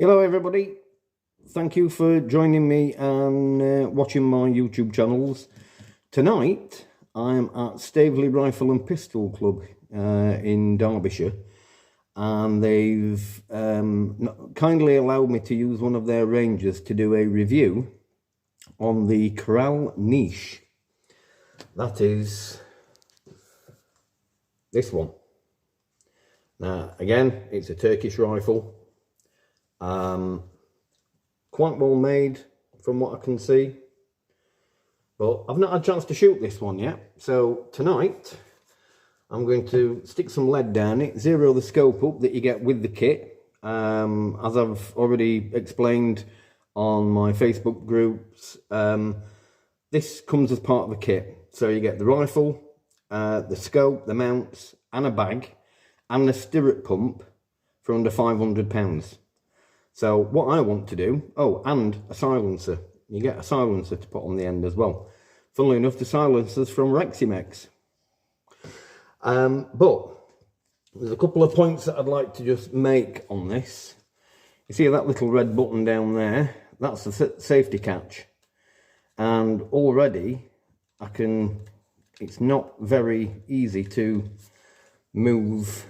Hello everybody, thank you for joining me and watching my YouTube channels. Tonight I'm at Staveley Rifle and Pistol Club in Derbyshire, and they've kindly allowed me to use one of their ranges to do a review on the Kral Nish. That is this one. Now again, it's a Turkish rifle. Quite well made from what I can see, but I've not had a chance to shoot this one yet. So tonight I'm going to stick some lead down it, zero the scope up that you get with the kit. As I've already explained on my Facebook groups, this comes as part of the kit. So you get the rifle, the scope, the mounts, and a bag, and a stirrup pump for under £500. So what I want to do, oh, and a silencer. You get a silencer to put on the end as well. Funnily enough, the silencer's from Reximex. But there's a couple of points that I'd like to just make on this. You see that little red button down there? That's the safety catch. And already it's not very easy to move.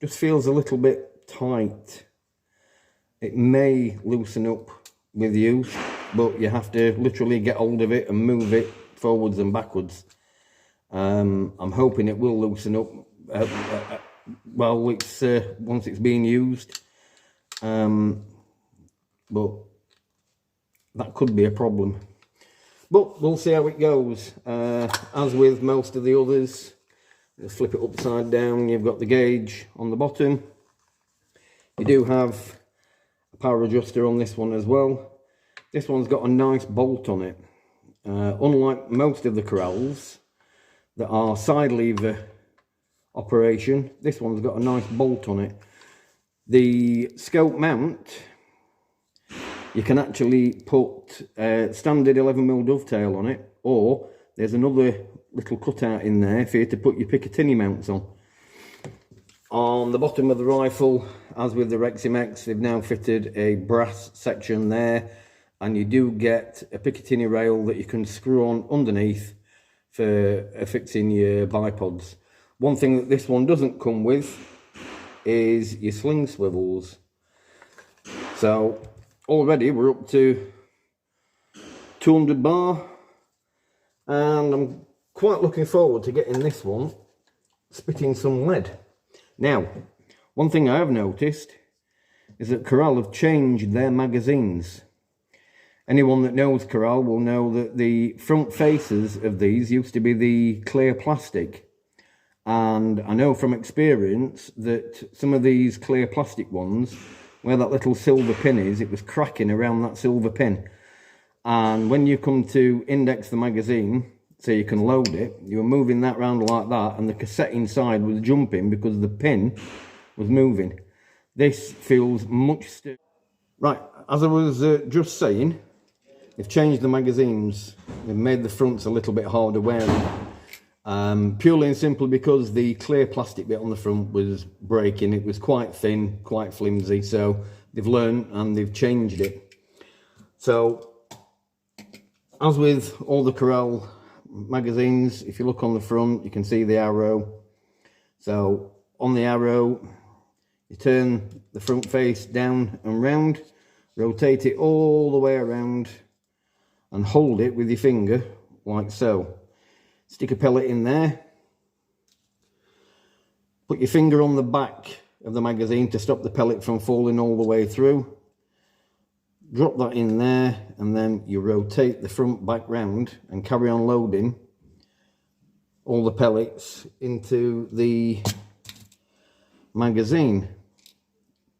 Just feels a little bit tight. It may loosen up with use, but you have to literally get hold of it and move it forwards and backwards. I'm hoping it will loosen up once it's being used, but that could be a problem. But we'll see how it goes. As with most of the others, let's flip it upside down. You've got the gauge on the bottom. You do have a power adjuster on this one as well. This one's got a nice bolt on it. Unlike most of the Krals that are side lever operation, this one's got a nice bolt on it. The scope mount, you can actually put a standard 11mm dovetail on it, or there's another little cutout in there for you to put your Picatinny mounts on. On the bottom of the rifle, as with the Reximex, they've now fitted a brass section there, and you do get a Picatinny rail that you can screw on underneath for fixing your bipods. One thing that this one doesn't come with is your sling swivels. So already we're up to 200 bar, and I'm quite looking forward to getting this one spitting some lead. Now, one thing I have noticed is that Kral have changed their magazines. Anyone that knows Kral will know that the front faces of these used to be the clear plastic. And I know from experience that some of these clear plastic ones, where that little silver pin is, it was cracking around that silver pin. And when you come to index the magazine, so you can load it, you were moving that round like that, and the cassette inside was jumping because the pin was moving. This feels much stiffer. Right, as I was just saying, they've changed the magazines. They've made the fronts a little bit harder wearing. Purely and simply because the clear plastic bit on the front was breaking. It was quite thin, quite flimsy, so they've learned and they've changed it. So, as with all the Kral magazines, if you look on the front, you can see the arrow. So on the arrow, you turn the front face down and round, rotate it all the way around, and hold it with your finger like so. Stick a pellet in there, put your finger on the back of the magazine to stop the pellet from falling all the way through. Drop that in there, and then you rotate the front back round and carry on loading all the pellets into the magazine.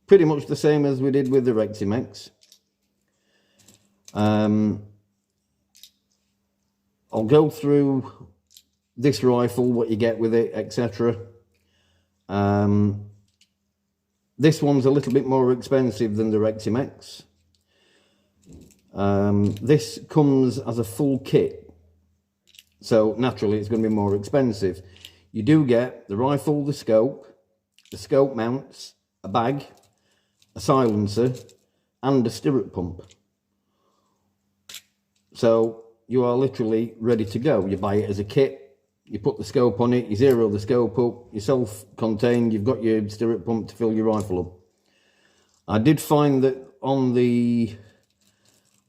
Pretty much the same as we did with the Reximex. I'll go through this rifle, what you get with it, etc. This one's a little bit more expensive than the Reximex. This comes as a full kit, so naturally it's going to be more expensive. You do get the rifle, the scope mounts, a bag, a silencer and a stirrup pump. So you are literally ready to go. You buy it as a kit, you put the scope on it, you zero the scope up, you're self-contained, you've got your stirrup pump to fill your rifle up. I did find that on the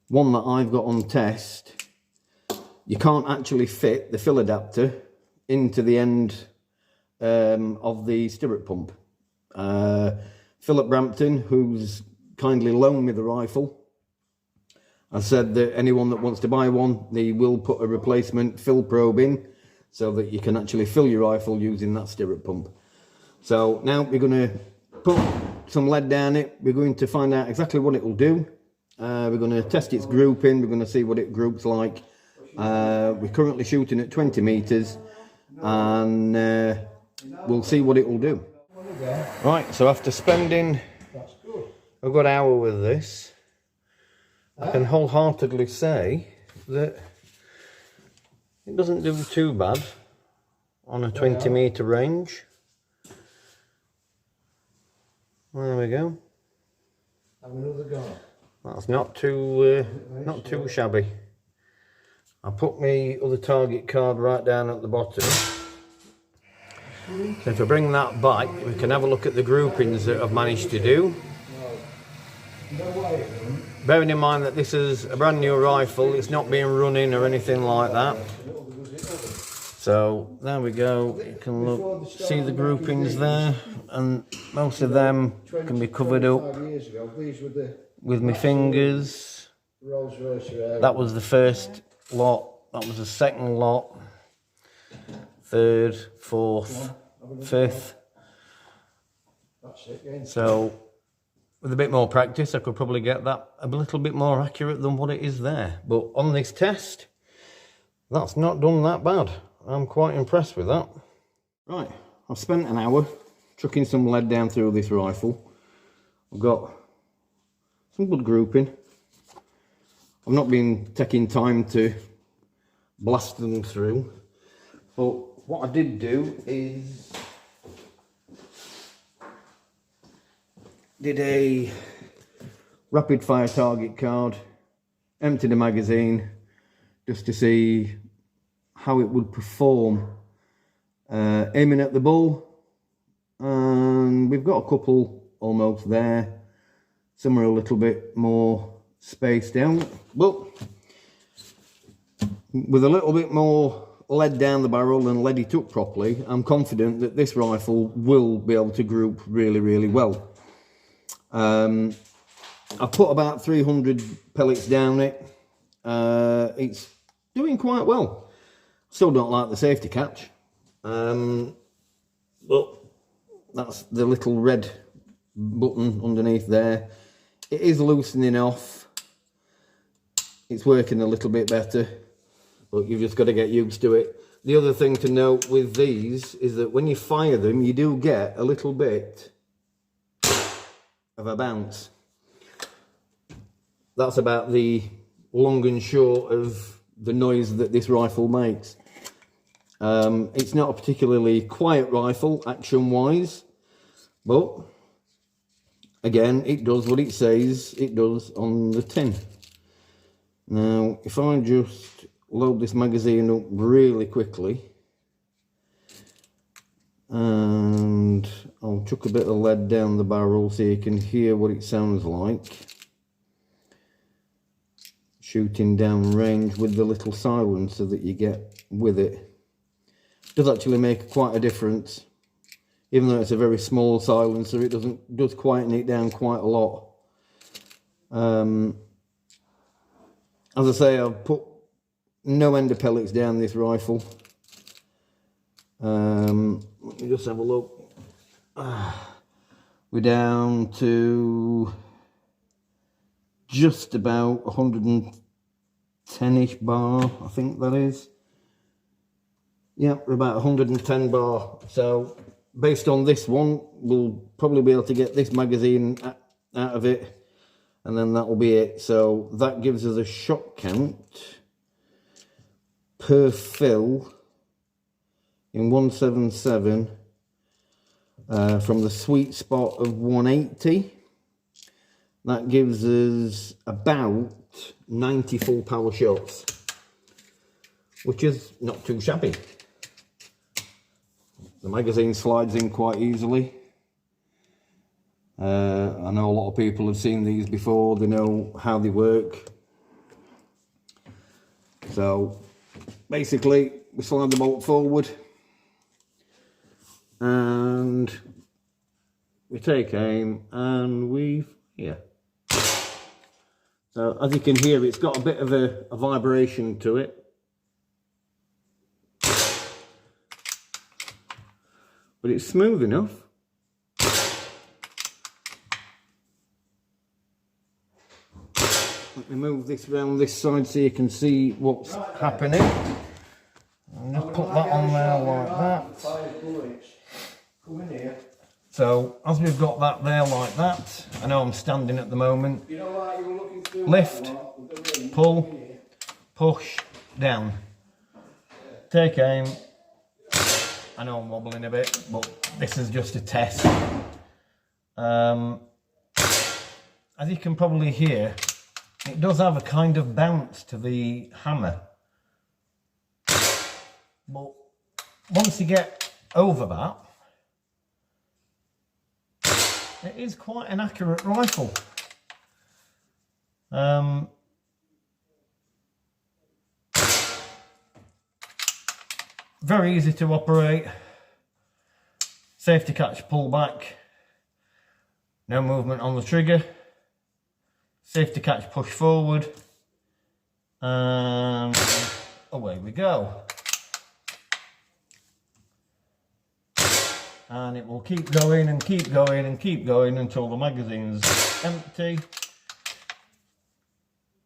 one that I've got on test, you can't actually fit the fill adapter into the end of the stirrup pump. Phil at Brampton, who's kindly loaned me the rifle, I said that anyone that wants to buy one, they will put a replacement fill probe in so that you can actually fill your rifle using that stirrup pump. So now we're going to put some lead down it. We're going to find out exactly what it will do. We're going to test its grouping. We're going to see what it groups like. We're currently shooting at 20 meters, and we'll see what it will do. Right, so after spending a good hour with this, I can wholeheartedly say that it doesn't do too bad on a 20 meter range. There we go. Have another go. That's not too shabby. I put my other target card right down at the bottom. So if I bring that back, we can have a look at the groupings that I've managed to do. Bearing in mind that this is a brand new rifle, it's not being run in or anything like that. So there we go, you can look, see the groupings there, and most of them can be covered up with my fingers. That was the first lot, that was the second lot, third, fourth, fifth. So with a bit more practice I could probably get that a little bit more accurate than what it is there. But on this test, that's not done that bad. I'm quite impressed with that. Right, I've spent an hour chucking some lead down through this rifle. I've got some good grouping. I've not been taking time to blast them through, but what I did do is did a rapid fire target card, emptied the magazine just to see how it would perform aiming at the bull, and we've got a couple almost there. Some are a little bit more spaced out, but with a little bit more lead down the barrel and lead it up properly, I'm confident that this rifle will be able to group really, really well. I've put about 300 pellets down it. It's doing quite well. Still don't like the safety catch, but that's the little red button underneath there. It is loosening off. It's working a little bit better, but you've just got to get used to it. The other thing to note with these is that when you fire them, you do get a little bit of a bounce. That's about the long and short of the noise that this rifle makes. It's not a particularly quiet rifle action wise, but again, it does what it says it does on the tin. Now if I just load this magazine up really quickly, and I'll chuck a bit of lead down the barrel so you can hear what it sounds like shooting down range with the little silencer that you get with it. It does actually make quite a difference. Even though it's a very small silencer, it does quieten it down quite a lot. As I say, I've put no end of pellets down this rifle. Let me just have a look. We're down to just about 110-ish bar, I think that is. Yeah, we're about 110 bar. So based on this one, we'll probably be able to get this magazine out of it, and then that will be it. So that gives us a shot count per fill in 177 from the sweet spot of 180. That gives us about 90 full power shots, which is not too shabby. The magazine slides in quite easily. I know a lot of people have seen these before, they know how they work. So basically we slide the bolt forward and we take aim and we fire. So as you can hear, it's got a bit of a vibration to it. But it's smooth enough. Let me move this around this side so you can see what's happening. I'll just put that on there like that. So as we've got that there like that, I know I'm standing at the moment. Lift, pull, push, down. Take aim. I know I'm wobbling a bit, but this is just a test. As you can probably hear, it does have a kind of bounce to the hammer. But once you get over that, it is quite an accurate rifle. Very easy to operate. Safety catch pull back. No movement on the trigger. Safety catch push forward. And away we go. And it will keep going and keep going and keep going until the magazine's empty.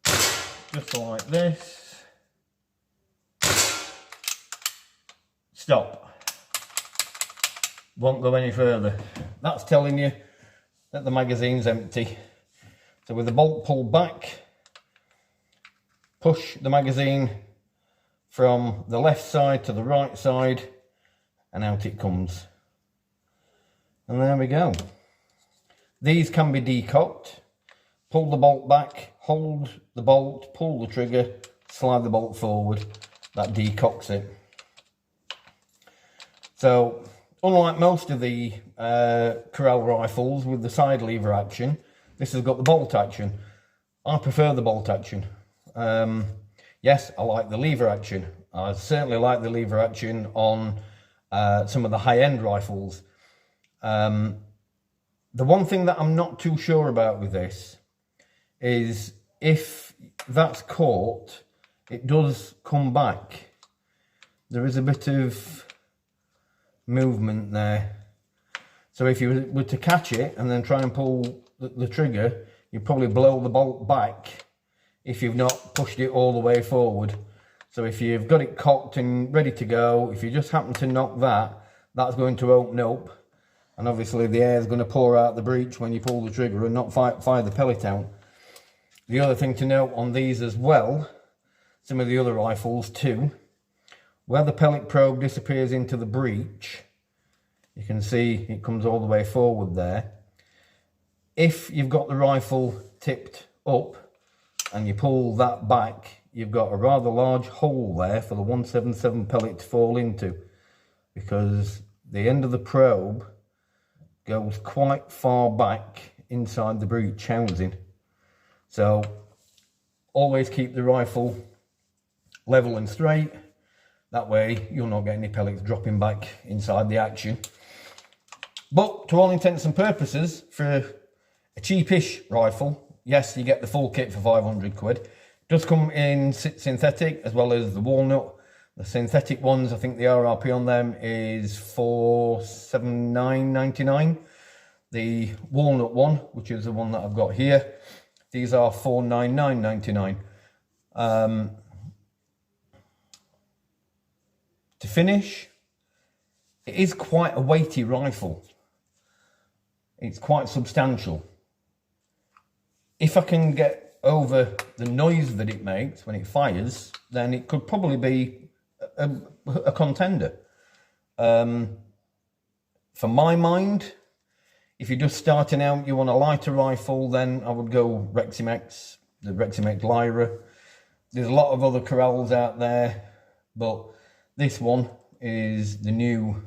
Just like this. Stop. Won't go any further. That's telling you that the magazine's empty. So with the bolt pulled back, push the magazine from the left side to the right side and out it comes. And there we go. These can be decocked. Pull the bolt back, hold the bolt, pull the trigger, slide the bolt forward. That decocks it. So, unlike most of the Kral rifles with the side lever action, this has got the bolt action. I prefer the bolt action. Yes, I like the lever action. I certainly like the lever action on some of the high-end rifles. The one thing that I'm not too sure about with this is if that's caught, it does come back. There is a bit of movement there. So if you were to catch it and then try and pull the trigger, you probably blow the bolt back if you've not pushed it all the way forward. So if you've got it cocked and ready to go, if you just happen to knock that, that's going to open up. And obviously the air is going to pour out the breech when you pull the trigger and not fire the pellet out. The other thing to note on these as well, some of the other rifles too, where the pellet probe disappears into the breech, you can see it comes all the way forward there. If you've got the rifle tipped up and you pull that back, you've got a rather large hole there for the 177 pellet to fall into, because the end of the probe goes quite far back inside the breech housing. So always keep the rifle level and straight. That way you'll not get any pellets dropping back inside the action. But to all intents and purposes, for a cheapish rifle, yes, you get the full kit for 500 quid. It does come in synthetic as well as the walnut. The synthetic ones, I think the RRP on them is $479.99. The walnut one, which is the one that I've got here, these are $499.99. To finish, it is quite a weighty rifle. It's quite substantial. If I can get over the noise that it makes when it fires, then it could probably be a contender. For my mind, If you're just starting out, you want a lighter rifle, then I would go Reximex, the Reximex Lyra. There's a lot of other Krals out there, but this one is the new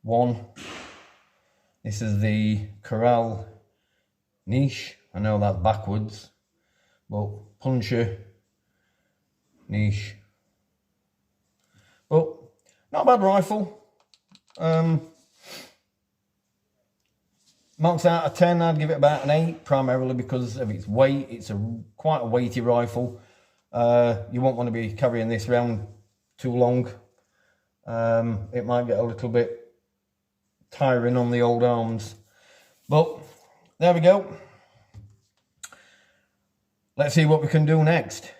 one. This is the Kral Nish. I know that's backwards, but Puncher Niche. But not a bad rifle. Marks out of 10, I'd give it about an 8, primarily because of its weight. It's quite a weighty rifle. You won't want to be carrying this around too long. It might get a little bit tiring on the old arms. But there we go. Let's see what we can do next.